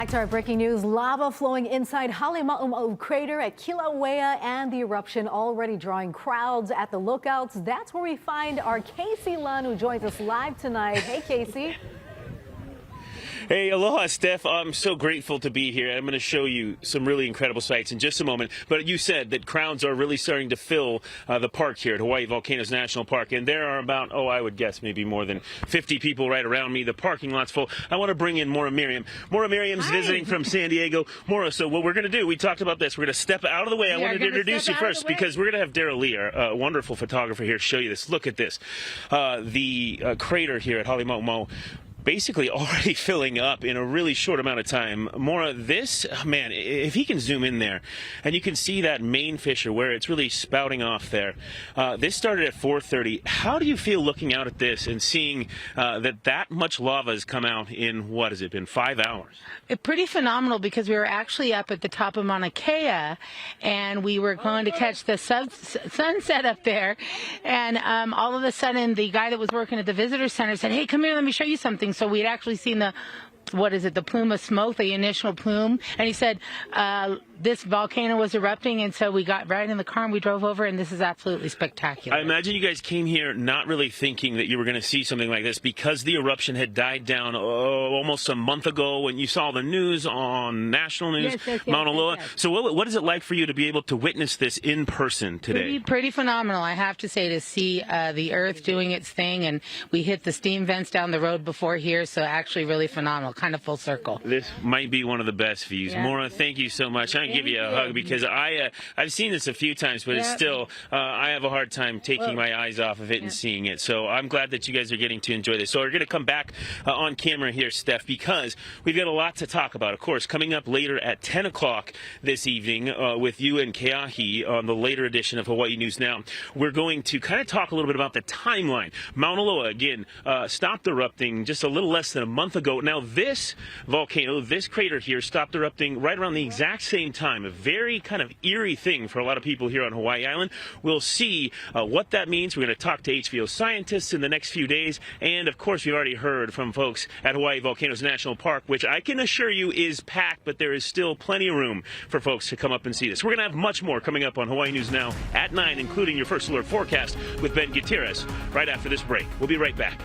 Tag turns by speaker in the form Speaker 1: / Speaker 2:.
Speaker 1: Back to our breaking news. Lava flowing inside Halimau'u crater at Kilauea and the eruption already drawing crowds at the lookouts. That's where we find our Casey Lunn, who joins us live tonight. Hey, Casey.
Speaker 2: Hey, aloha, Steph. I'm so grateful to be here. I'm going to show you some really incredible sights in just a moment. But you said that crowds are really starting to fill the park here at Hawaii Volcanoes National Park. And there are about, I would guess maybe more than 50 people right around me. The parking lot's full. I want to bring in Maura Miriam. Maura Miriam's visiting from San Diego. Maura, so what we're going to do, we talked about this. We're going to step out of the way. I wanted to introduce you first because we're going to have Daryl Lee, a wonderful photographer here, show you this. Look at this. The crater here at Halimau'u, basically already filling up in a really short amount of time. Maura, this, man, if he can zoom in there, and you can see that main fissure where it's really spouting off there. This started at 4:30. How do you feel looking out at this and seeing that much lava has come out in, what has it been, 5 hours?
Speaker 3: Pretty phenomenal, because we were actually up at the top of Mauna Kea, and we were going to catch the sunset up there, and all of a sudden the guy that was working at the visitor center said, "Hey, come here, let me show you something." So we'd actually seen the plume of smoke, the initial plume, and he said this volcano was erupting, and so we got right in the car and we drove over, and this is absolutely spectacular.
Speaker 2: I imagine you guys came here not really thinking that you were going to see something like this, because the eruption had died down almost a month ago when you saw the news on national news, Mauna Loa. So what is it like for you to be able to witness this in person today?
Speaker 3: Pretty phenomenal, I have to say, to see the earth doing its thing, and we hit the steam vents down the road before here, so actually really phenomenal, kind of full circle.
Speaker 2: This might be one of the best views. Yeah. Maura, thank you so much. I'm going to give you a hug, because I've seen this a few times, but it's still, I have a hard time taking my eyes off of it and seeing it. So I'm glad that you guys are getting to enjoy this. So we're going to come back on camera here, Steph, because we've got a lot to talk about. Of course, coming up later at 10 o'clock this evening with you and Keahi on the later edition of Hawaii News Now, we're going to kind of talk a little bit about the timeline. Mauna Loa, again, stopped erupting just a little less than a month ago. Now, this volcano, this crater here, stopped erupting right around the exact same time. A very kind of eerie thing for a lot of people here on Hawaii Island. We'll see what that means. We're going to talk to HVO scientists in the next few days. And, of course, we've already heard from folks at Hawaii Volcanoes National Park, which I can assure you is packed, but there is still plenty of room for folks to come up and see this. We're going to have much more coming up on Hawaii News Now at 9, including your first alert forecast with Ben Gutierrez right after this break. We'll be right back.